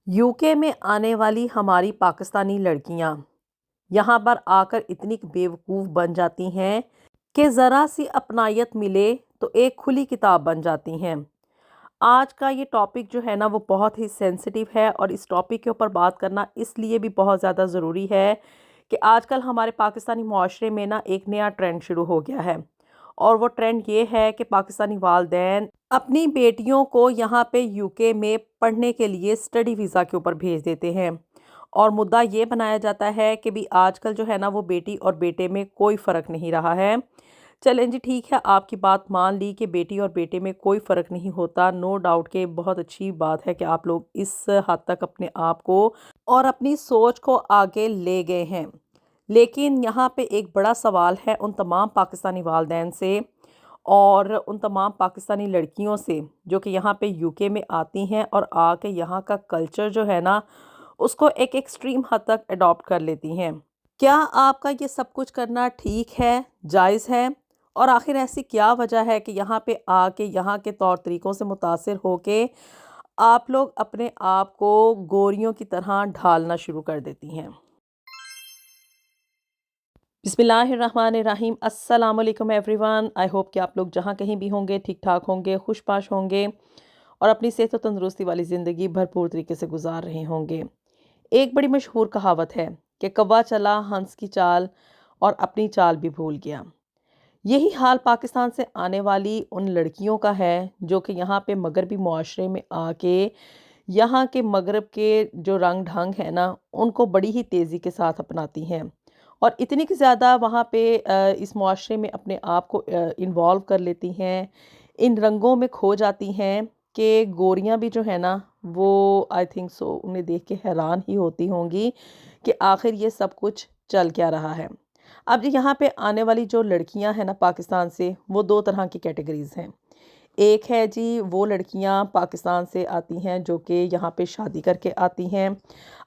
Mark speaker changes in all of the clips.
Speaker 1: UK में आने वाली हमारी पाकिस्तानी लड़कियां यहाँ पर आकर इतनी बेवकूफ़ बन जाती हैं कि ज़रा सी अपनायत मिले तो एक खुली किताब बन जाती हैं। आज का ये टॉपिक जो है ना वो बहुत ही सेंसिटिव है और इस टॉपिक के ऊपर बात करना इसलिए भी बहुत ज़्यादा ज़रूरी है कि आजकल हमारे पाकिस्तानी माशरे में ना एक नया ट्रेंड शुरू हो गया है। और वो ट्रेंड ये है कि पाकिस्तानी वालदैन अपनी बेटियों को यहाँ पे यूके में पढ़ने के लिए स्टडी वीज़ा के ऊपर भेज देते हैं। और मुद्दा ये बनाया जाता है कि भी आजकल जो है ना वो बेटी और बेटे में कोई फ़र्क नहीं रहा है। चलें जी, ठीक है, आपकी बात मान ली कि बेटी और बेटे में कोई फ़र्क नहीं होता। नो डाउट कि बहुत अच्छी बात है कि आप लोग इस हद तक अपने आप को और अपनी सोच को आगे ले गए हैं। लेकिन यहाँ पे एक बड़ा सवाल है उन तमाम पाकिस्तानी वालदैन से और उन तमाम पाकिस्तानी लड़कियों से जो कि यहाँ पे यूके में आती हैं और आके यहाँ का कल्चर जो है ना उसको एक एक्सट्रीम हद तक अडॉप्ट कर लेती हैं। क्या आपका ये सब कुछ करना ठीक है, जायज़ है? और आखिर ऐसी क्या वजह है कि यहाँ पे आके यहाँ के तौर तरीक़ों से मुतासिर होके आप लोग अपने आप को गोरियों की तरह ढालना शुरू कर देती हैं? बिस्मिल्लाहिर्रहमानिर्रहीम। अस्सलाम वालेकुम एवरीवन। आई होप कि आप लोग जहाँ कहीं भी होंगे ठीक ठाक होंगे, खुशपाश होंगे और अपनी सेहत और तंदुरुस्ती वाली ज़िंदगी भरपूर तरीके से गुजार रहे होंगे। एक बड़ी मशहूर कहावत है कि कौवा चला हंस की चाल और अपनी चाल भी भूल गया। यही हाल पाकिस्तान से आने वाली उन लड़कियों का है जो कि यहाँ पे मगरबी मुआशरे में आके यहाँ के मगरब के जो रंग ढंग है ना उनको बड़ी ही तेज़ी के साथ अपनाती हैं और इतनी कि ज़्यादा वहाँ पे इस मुआशरे में अपने आप को इन्वॉल्व कर लेती हैं, इन रंगों में खो जाती हैं कि गोरियाँ भी जो है ना वो आई थिंक सो उन्हें देख के हैरान ही होती होंगी कि आखिर ये सब कुछ चल क्या रहा है। अब जी यहाँ पे आने वाली जो लड़कियां हैं ना पाकिस्तान से वो दो तरह की कैटेगरीज़ हैं। एक है जी वो लड़कियां पाकिस्तान से आती हैं जो कि यहाँ पे शादी करके आती हैं।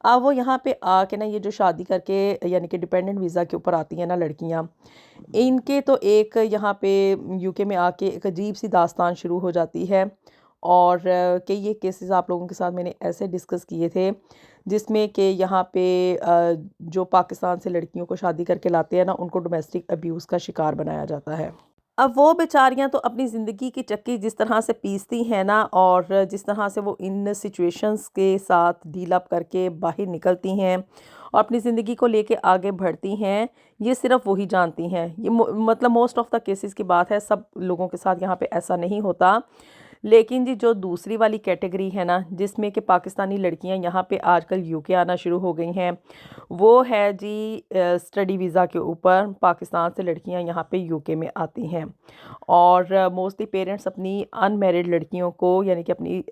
Speaker 1: अब वो यहाँ पे आके ना ये जो शादी करके यानी कि डिपेंडेंट वीज़ा के ऊपर आती हैं ना लड़कियां, इनके तो एक यहाँ पे यूके में आके एक अजीब सी दास्तान शुरू हो जाती है। और कई ये केसेस आप लोगों के साथ मैंने ऐसे डिस्कस किए थे जिसमें कि यहाँ पे जो पाकिस्तान से लड़कियों को शादी करके लाते हैं ना उनको डोमेस्टिक अब्यूज़ का शिकार बनाया जाता है। अब वो बेचारियाँ तो अपनी ज़िंदगी की चक्की जिस तरह से पीसती हैं ना और जिस तरह से वो इन सिचुएशंस के साथ डील अप करके बाहर निकलती हैं और अपनी ज़िंदगी को लेके आगे बढ़ती हैं, ये सिर्फ़ वही जानती हैं। ये मतलब मोस्ट ऑफ़ द केसेस की बात है, सब लोगों के साथ यहाँ पे ऐसा नहीं होता। लेकिन जी जो दूसरी वाली कैटेगरी है ना जिसमें कि पाकिस्तानी लड़कियां यहाँ पे आजकल यूके आना शुरू हो गई हैं, वो है जी स्टडी वीज़ा के ऊपर पाकिस्तान से लड़कियां यहाँ पे यूके में आती हैं। और मोस्टली पेरेंट्स अपनी अनमैरिड लड़कियों को यानी कि अपनी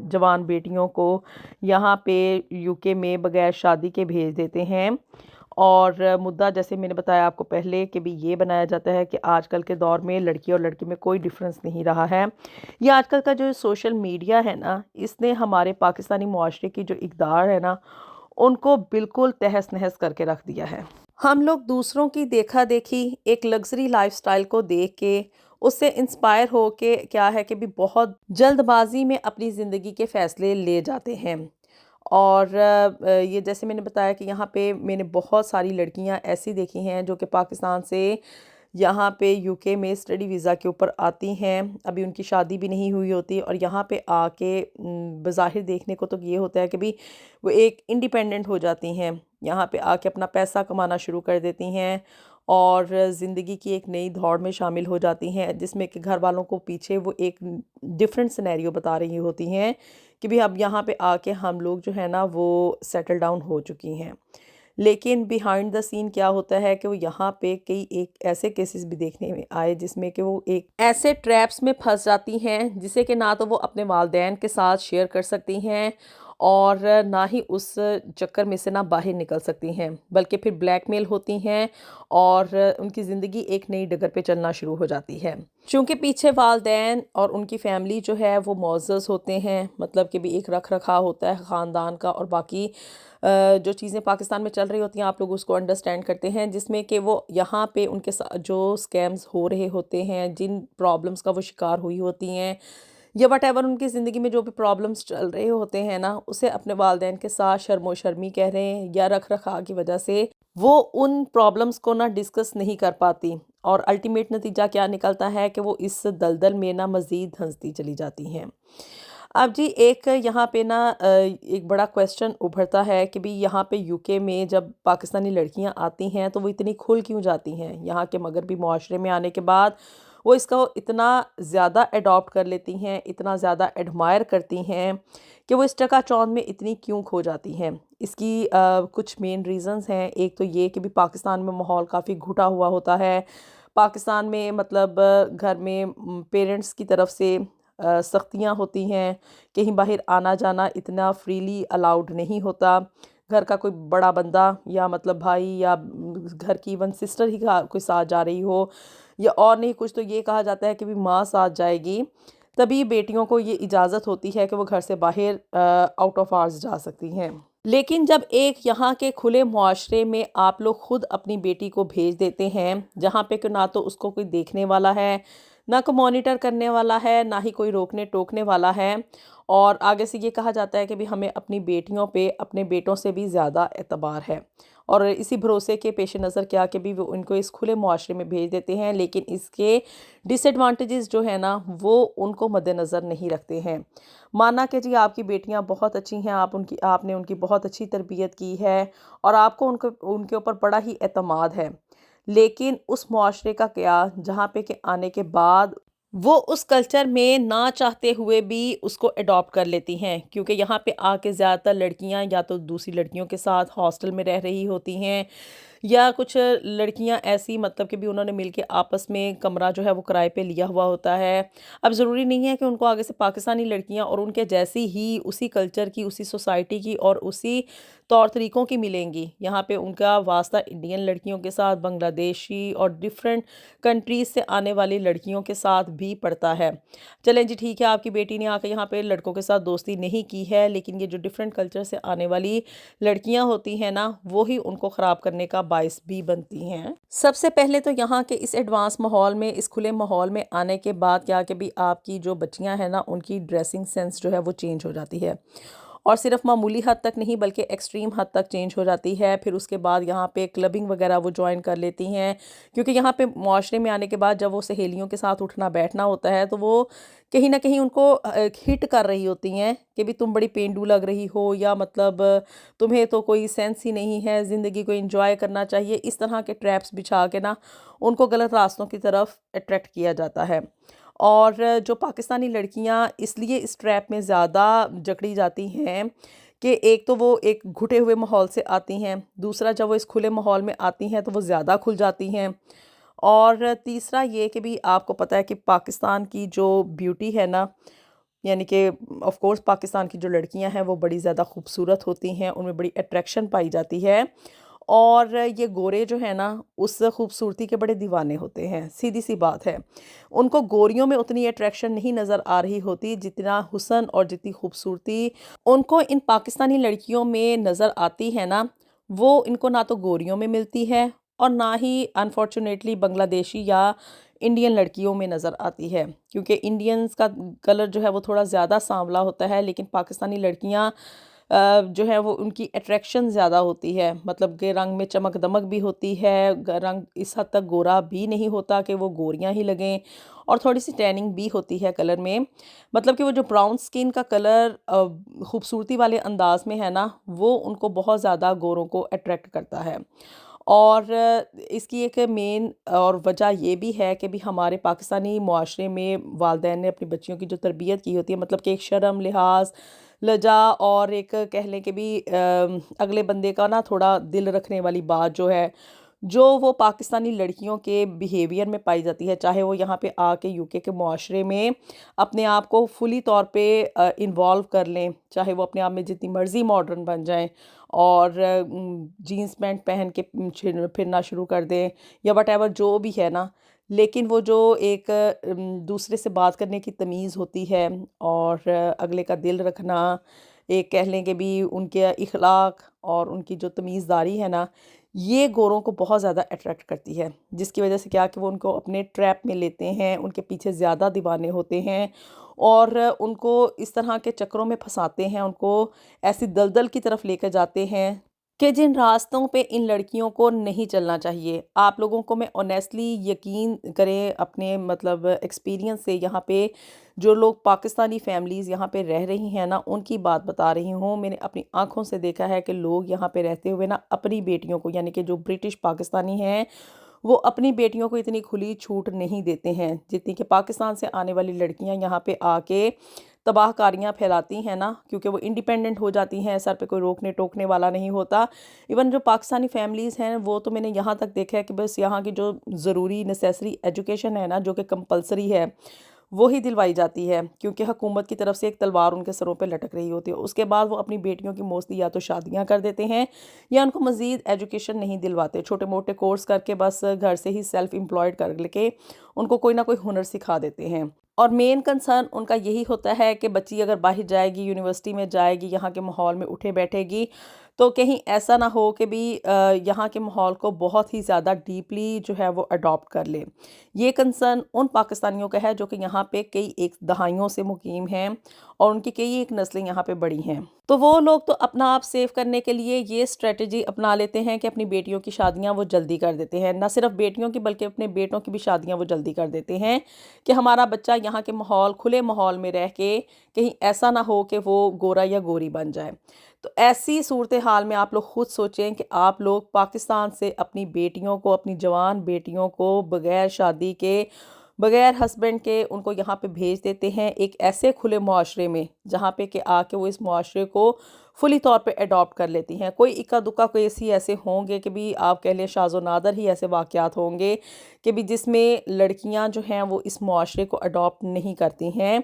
Speaker 1: जवान बेटियों को यहाँ पे यूके में बगैर शादी के भेज देते हैं। और मुद्दा जैसे मैंने बताया आपको पहले कि भी ये बनाया जाता है कि आजकल के दौर में लड़की और लड़के में कोई डिफरेंस नहीं रहा है। ये आजकल का जो सोशल मीडिया है ना इसने हमारे पाकिस्तानी मुआशरे की जो इक़दार है ना उनको बिल्कुल तहस नहस करके रख दिया है। हम लोग दूसरों की देखा देखी एक लग्जरी लाइफस्टाइल को देख के उससे इंस्पायर हो के क्या है कि भी बहुत जल्दबाजी में अपनी ज़िंदगी के फ़ैसले ले जाते हैं। और ये जैसे मैंने बताया कि यहाँ पे मैंने बहुत सारी लड़कियाँ ऐसी देखी हैं जो कि पाकिस्तान से यहाँ पे यूके में स्टडी वीज़ा के ऊपर आती हैं। अभी उनकी शादी भी नहीं हुई होती और यहाँ पे आके बज़ाहिर देखने को तो ये होता है कि भी वो एक इंडिपेंडेंट हो जाती हैं, यहाँ पे आके अपना पैसा कमाना शुरू कर देती हैं और ज़िंदगी की एक नई दौड़ में शामिल हो जाती हैं जिसमें कि घर वालों को पीछे वो एक डिफरेंट सिनेरियो बता रही होती हैं कि भी अब यहाँ पे आके हम लोग जो है ना वो सेटल डाउन हो चुकी हैं। लेकिन बिहाइंड द सीन क्या होता है कि वो यहाँ पे कई एक ऐसे केसेस भी देखने में आए जिसमें कि वो एक ऐसे ट्रैप्स में फंस जाती हैं जिसे कि ना तो वो अपने वालदैन के साथ शेयर कर सकती हैं और ना ही उस चक्कर में से ना बाहर निकल सकती हैं, बल्कि फिर ब्लैकमेल होती हैं और उनकी ज़िंदगी एक नई डगर पे चलना शुरू हो जाती है। चूँकि पीछे वालदैन और उनकी फ़ैमिली जो है वो मुअज़्ज़ज़ होते हैं, मतलब कि भी एक रख रखाव होता है ख़ानदान का और बाकी जो चीज़ें पाकिस्तान में चल रही होती हैं आप लोग उसको अंडरस्टैंड करते हैं जिसमें कि वो यहाँ पे उनके साथ जो स्कैम्स हो रहे होते हैं, जिन प्रॉब्लम्स का वो शिकार हुई होती हैं, یا وٹ ایور ان کی زندگی میں جو بھی پرابلمس چل رہے ہوتے ہیں نا، اسے اپنے والدین کے ساتھ شرم و شرمی کہہ رہے ہیں یا رکھ رکھا کی وجہ سے وہ ان پرابلمس کو نہ ڈسکس نہیں کر پاتی، اور الٹیمیٹ نتیجہ کیا نکلتا ہے کہ وہ اس دلدل میں نہ مزید دھنستی چلی جاتی ہیں۔ اب جی ایک یہاں پہ نا ایک بڑا کویسچن ابھرتا ہے کہ بھی یہاں پہ UK میں جب پاکستانی لڑکیاں آتی ہیں تو وہ اتنی کھل کیوں جاتی ہیں یہاں کے مغربی معاشرے میں آنے کے بعد، وہ اس کو اتنا زیادہ اڈاپٹ کر لیتی ہیں، اتنا زیادہ ایڈمائر کرتی ہیں کہ وہ اس چکا چوند میں اتنی کیوں کھو جاتی ہیں۔ اس کی کچھ مین ریزنز ہیں۔ ایک تو یہ کہ بھی پاکستان میں ماحول کافی گھٹا ہوا ہوتا ہے، پاکستان میں مطلب گھر میں پیرنٹس کی طرف سے سختیاں ہوتی ہیں، کہیں باہر آنا جانا اتنا فریلی الاؤڈ نہیں ہوتا، گھر کا کوئی بڑا بندہ یا مطلب بھائی یا گھر کی ایون سسٹر ہی کوئی ساتھ جا رہی ہو، یا اور نہیں کچھ تو یہ کہا جاتا ہے کہ بھی ماں ساتھ جائے گی تبھی بیٹیوں کو یہ اجازت ہوتی ہے کہ وہ گھر سے باہر آؤٹ آف آورز جا سکتی ہیں۔ لیکن جب ایک یہاں کے کھلے معاشرے میں آپ لوگ خود اپنی بیٹی کو بھیج دیتے ہیں، جہاں پہ کہ نہ تو اس کو کوئی دیکھنے والا ہے، نہ کوئی مانیٹر کرنے والا ہے، نہ ہی کوئی روکنے ٹوکنے والا ہے، اور آگے سے یہ کہا جاتا ہے کہ بھی ہمیں اپنی بیٹیوں پہ اپنے بیٹوں سے بھی زیادہ اعتبار ہے، اور اسی بھروسے کے پیش نظر کیا کہ بھی وہ ان کو اس کھلے معاشرے میں بھیج دیتے ہیں، لیکن اس کے ڈس ایڈوانٹیجز جو ہے نا وہ ان کو مد نظر نہیں رکھتے ہیں۔ مانا کہ جی آپ کی بیٹیاں بہت اچھی ہیں، آپ نے ان کی بہت اچھی تربیت کی ہے اور آپ کو ان کے اوپر بڑا ہی اعتماد ہے، لیکن اس معاشرے کا کیا جہاں پہ کہ آنے کے بعد وہ اس کلچر میں نہ چاہتے ہوئے بھی اس کو اڈاپٹ کر لیتی ہیں، کیونکہ یہاں پہ آ کے زیادہ تر لڑکیاں یا تو دوسری لڑکیوں کے ساتھ ہاسٹل میں رہ رہی ہوتی ہیں، یا کچھ لڑکیاں ایسی مطلب کہ بھی انہوں نے مل کے آپس میں کمرہ جو ہے وہ کرائے پہ لیا ہوا ہوتا ہے۔ اب ضروری نہیں ہے کہ ان کو آگے سے پاکستانی لڑکیاں اور ان کے جیسی ہی اسی کلچر کی، اسی سوسائٹی کی اور اسی طور طریقوں کی ملیں گی، یہاں پہ ان کا واسطہ انڈین لڑکیوں کے ساتھ، بنگلہ دیشی اور ڈیفرنٹ کنٹریز سے آنے والی لڑکیوں کے ساتھ بھی پڑتا ہے۔ چلیں جی ٹھیک ہے، آپ کی بیٹی نے آ کے یہاں پہ لڑکوں کے ساتھ دوستی نہیں کی ہے، لیکن یہ جو ڈیفرنٹ کلچر سے آنے والی لڑکیاں ہوتی ہیں نا، وہی ان کو خراب کرنے کا باعث بھی بنتی ہیں۔ سب سے پہلے تو یہاں کے اس ایڈوانس ماحول میں، اس کھلے ماحول میں آنے کے بعد کیا کہ بھی آپ کی جو بچیاں ہیں نا ان کی ڈریسنگ سینس جو ہے وہ چینج ہو جاتی ہے، اور صرف معمولی حد تک نہیں بلکہ ایکسٹریم حد تک چینج ہو جاتی ہے۔ پھر اس کے بعد یہاں پہ کلبنگ وغیرہ وہ جوائن کر لیتی ہیں، کیونکہ یہاں پہ معاشرے میں آنے کے بعد جب وہ سہیلیوں کے ساتھ اٹھنا بیٹھنا ہوتا ہے تو وہ کہیں نہ کہیں ان کو ہٹ کر رہی ہوتی ہیں کہ بھی تم بڑی پینڈو لگ رہی ہو، یا مطلب تمہیں تو کوئی سینس ہی نہیں ہے، زندگی کو انجوائے کرنا چاہیے، اس طرح کے ٹریپس بچھا کے نا ان کو غلط راستوں کی طرف اٹریکٹ کیا جاتا ہے۔ اور جو پاکستانی لڑکیاں اس لیے اس ٹریپ میں زیادہ جکڑی جاتی ہیں کہ ایک تو وہ ایک گھٹے ہوئے ماحول سے آتی ہیں، دوسرا جب وہ اس کھلے ماحول میں آتی ہیں تو وہ زیادہ کھل جاتی ہیں، اور تیسرا یہ کہ بھی آپ کو پتہ ہے کہ پاکستان کی جو بیوٹی ہے نا، یعنی کہ آف کورس پاکستان کی جو لڑکیاں ہیں وہ بڑی زیادہ خوبصورت ہوتی ہیں، ان میں بڑی اٹریکشن پائی جاتی ہے، اور یہ گورے جو ہیں نا اس خوبصورتی کے بڑے دیوانے ہوتے ہیں، سیدھی سی بات ہے۔ ان کو گوریوں میں اتنی اٹریکشن نہیں نظر آ رہی ہوتی جتنا حسن اور جتنی خوبصورتی ان کو ان پاکستانی لڑکیوں میں نظر آتی ہے نا، وہ ان کو نہ تو گوریوں میں ملتی ہے اور نہ ہی انفارچونیٹلی بنگلہ دیشی یا انڈین لڑکیوں میں نظر آتی ہے، کیونکہ انڈینز کا کلر جو ہے وہ تھوڑا زیادہ سانولا ہوتا ہے، لیکن پاکستانی لڑکیاں جو ہے وہ ان کی اٹریکشن زیادہ ہوتی ہے، مطلب کہ رنگ میں چمک دمک بھی ہوتی ہے، رنگ اس حد تک گورا بھی نہیں ہوتا کہ وہ گوریاں ہی لگیں، اور تھوڑی سی ٹیننگ بھی ہوتی ہے کلر میں، مطلب کہ وہ جو براؤن سکن کا کلر خوبصورتی والے انداز میں ہے نا، وہ ان کو بہت زیادہ گوروں کو اٹریکٹ کرتا ہے۔ اور اس کی ایک مین اور وجہ یہ بھی ہے کہ بھی ہمارے پاکستانی معاشرے میں والدین نے اپنی بچیوں کی جو تربیت کی ہوتی ہے، مطلب کہ ایک شرم، لحاظ، لجا، اور ایک کہہ لیں کہ بھی اگلے بندے کا نا تھوڑا دل رکھنے والی بات جو ہے، جو وہ پاکستانی لڑکیوں کے بیہیویئر میں پائی جاتی ہے، چاہے وہ یہاں پہ آ کے UK کے معاشرے میں اپنے آپ کو فلی طور پہ انوالو کر لیں، چاہے وہ اپنے آپ میں جتنی مرضی ماڈرن بن جائیں اور جینس پینٹ پہن کے پھرنا شروع کر دیں یا وٹ ایور جو بھی ہے نا، لیکن وہ جو ایک دوسرے سے بات کرنے کی تمیز ہوتی ہے اور اگلے کا دل رکھنا، ایک کہہ لیں کہ بھی ان کے اخلاق اور ان کی جو تمیزداری ہے نا، یہ گوروں کو بہت زیادہ اٹریکٹ کرتی ہے، جس کی وجہ سے کیا کہ وہ ان کو اپنے ٹریپ میں لیتے ہیں، ان کے پیچھے زیادہ دیوانے ہوتے ہیں، اور उनको इस तरह के चक्करों में फंसाते हैं, उनको ऐसी दलदल की तरफ लेकर जाते हैं कि जिन रास्तों पे इन लड़कियों को नहीं चलना चाहिए। आप लोगों को मैं ऑनेस्टली यकीन करें अपने मतलब एक्सपीरियंस से, यहाँ पे जो लोग पाकिस्तानी फैमिलीज़ यहाँ पे रह रही हैं ना, उनकी बात बता रही हूँ। मैंने अपनी आँखों से देखा है कि लोग यहाँ पे रहते हुए ना अपनी बेटियों को, यानी कि जो ब्रिटिश पाकिस्तानी हैं, वो अपनी बेटियों को इतनी खुली छूट नहीं देते हैं जितनी कि पाकिस्तान से आने वाली लड़कियां यहाँ पे आके तबाहकारियाँ फैलाती हैं ना, क्योंकि वो इंडिपेंडेंट हो जाती हैं, सर पे कोई रोकने टोकने वाला नहीं होता। इवन जो पाकिस्तानी फैमिलीज़ हैं वो तो मैंने यहाँ तक देखा है कि बस यहाँ की जो ज़रूरी नेसेसरी एजुकेशन है ना, जो कि कंपलसरी है, वो ही दिलवाई जाती है, क्योंकि हुकूमत की तरफ से एक तलवार उनके सरों पे लटक रही होती है। उसके बाद वो अपनी बेटियों की मोस्टली या तो शादियां कर देते हैं या उनको मज़ीद एजुकेशन नहीं दिलवाते, छोटे मोटे कोर्स करके बस घर से ही सेल्फ एम्प्लॉयड कर लेके उनको कोई ना कोई हुनर सिखा देते हैं। और मेन कंसर्न उनका यही होता है कि बच्ची अगर बाहर जाएगी, यूनिवर्सिटी में जाएगी, यहाँ के माहौल में उठे बैठेगी, तो कहीं ऐसा ना हो कि भी यहाँ के माहौल को बहुत ही ज़्यादा डीपली जो है वो अडॉप्ट कर ले। ये कंसर्न उन पाकिस्तानियों का है जो कि यहाँ पे कई एक दहाइयों से मुकीम हैं और उनकी कई एक नस्लें यहाँ पे बड़ी हैं। तो वो लोग तो अपना आप सेव करने के लिए ये स्ट्रेटजी अपना लेते हैं कि अपनी बेटियों की शादियाँ वो जल्दी कर देते हैं। ना सिर्फ बेटियों की बल्कि अपने बेटों की भी शादियाँ वो जल्दी कर देते हैं कि हमारा बच्चा यहाँ के माहौल, खुले माहौल में रह के कहीं ऐसा ना हो कि वो गोरा या गोरी बन जाए। तो ऐसी सूरत हाल में आप लोग खुद सोचें कि आप लोग पाकिस्तान से अपनी बेटियों को, अपनी जवान बेटियों को बग़ैर शादी के, बग़ैर हस्बैंड के उनको यहाँ पे भेज देते हैं एक ऐसे खुले मुआशरे में, जहाँ पे कि आके वो इस मुआशरे को फुली तौर पे अडॉप्ट कर लेती हैं। कोई इक्का दुक्का केस ही ऐसे होंगे कि भी आप कह लें शाज़ो नादर ही ऐसे वाक़यात होंगे कि भी जिसमें लड़कियाँ जो हैं वो इस मुआशरे को अडॉप्ट नहीं करती हैं।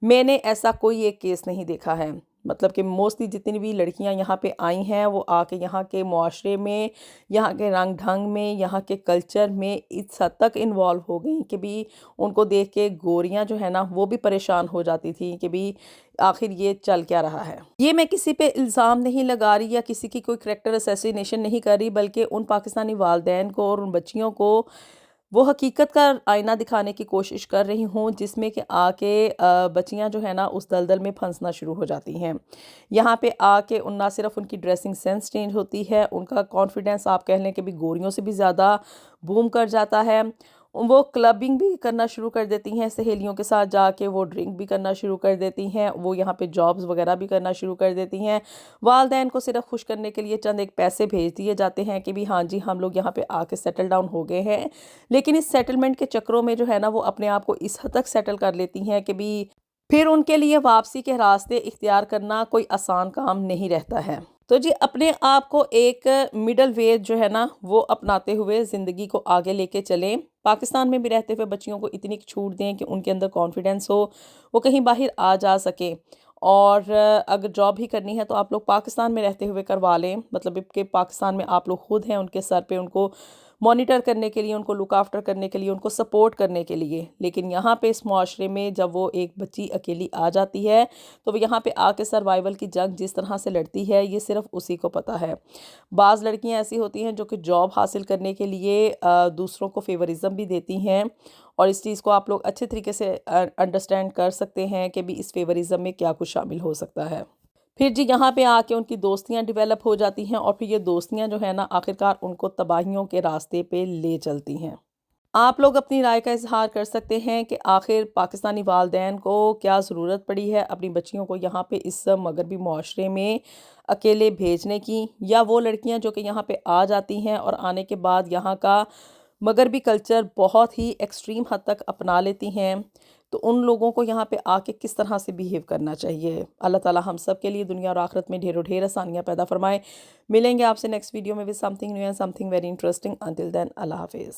Speaker 1: मैंने ऐसा कोई एक केस नहीं देखा है। मतलब कि मोस्टली जितनी भी लड़कियां यहाँ पे आई हैं वो आके यहाँ के मुआशरे में, यहाँ के रंग ढंग में, यहाँ के कल्चर में इस हद तक इन्वॉल्व हो गई कि भी उनको देख के गोरियां जो है ना वो भी परेशान हो जाती थी कि भी आखिर ये चल क्या रहा है। ये मैं किसी पे इल्ज़ाम नहीं लगा रही या किसी की कोई करैक्टर असैसिनेशन नहीं कर रही, बल्कि उन पाकिस्तानी वालदैन को और उन बच्चियों को वो हकीकत का आईना दिखाने की कोशिश कर रही हूँ, जिसमें कि आके बच्चियाँ जो है ना उस दलदल में फंसना शुरू हो जाती हैं। यहाँ पे आके ना सिर्फ उनकी ड्रेसिंग सेंस चेंज होती है, उनका कॉन्फिडेंस आप कह लें कि भी गोरियों से भी ज़्यादा बूम कर जाता है। वो क्लबिंग भी करना शुरू कर देती हैं, सहेलियों के साथ जाके वो ड्रिंक भी करना शुरू कर देती हैं, वो यहाँ पे जॉब्स वगैरह भी करना शुरू कर देती हैं। वालदैन को सिर्फ खुश करने के लिए चंद एक पैसे भेज दिए जाते हैं कि भी हाँ जी हम लोग यहाँ पे आके सेटल डाउन हो गए हैं, लेकिन इस सेटलमेंट के चक्करों में जो है ना वो अपने आप को इस हद तक सेटल कर लेती हैं कि भी फिर उनके लिए वापसी के रास्ते इख्तियार करना कोई आसान काम नहीं रहता है। तो जी अपने आप को एक मिडल वे जो है ना वो अपनाते हुए ज़िंदगी को आगे लेके चलें। पाकिस्तान में भी रहते हुए बच्चियों को इतनी छूट दें कि उनके अंदर कॉन्फिडेंस हो, वो कहीं बाहर आ जा सके। और अगर जॉब भी करनी है तो आप लोग पाकिस्तान में रहते हुए करवा लें, मतलब कि पाकिस्तान में आप लोग खुद हैं उनके सर पे, उनको मॉनिटर करने के लिए, उनको लुक आफ्टर करने के लिए, उनको सपोर्ट करने के लिए। लेकिन यहाँ पे इस मुआशरे में जब वो एक बच्ची अकेली आ जाती है तो वो यहाँ पे आके सर्वाइवल की जंग जिस तरह से लड़ती है ये सिर्फ उसी को पता है। बाज़ लड़कियाँ ऐसी होती हैं जो कि जॉब हासिल करने के लिए दूसरों को फेवरिज्म भी देती हैं, और इस चीज़ को आप लोग अच्छे तरीके से अंडरस्टैंड कर सकते हैं कि भी इस फेवरिज्म में क्या कुछ शामिल हो सकता है। फिर जी यहाँ पे आके उनकी दोस्तियाँ डेवलप हो जाती हैं और फिर ये दोस्तियाँ जो है ना आखिरकार उनको तबाहियों के रास्ते पे ले चलती हैं। आप लोग अपनी राय का इज़हार कर सकते हैं कि आखिर पाकिस्तानी वालदैन को क्या ज़रूरत पड़ी है अपनी बच्चियों को यहाँ पे इस मगरबी मुआशरे में अकेले भेजने की, या वो लड़कियाँ जो कि यहाँ पे आ जाती हैं और आने के बाद यहाँ का मगरबी कल्चर बहुत ही एक्सट्रीम हद तक अपना लेती हैं, तो उन लोगों को यहाँ पे आके किस तरह से बिहेव करना चाहिए। अल्लाह ताला हम सब के लिए दुनिया और आखिरत में ढेरों ढेर आसानियाँ पैदा फरमाए। मिलेंगे आपसे नेक्स्ट वीडियो में with something new and something very interesting. Until then अल्लाह हाफिज़।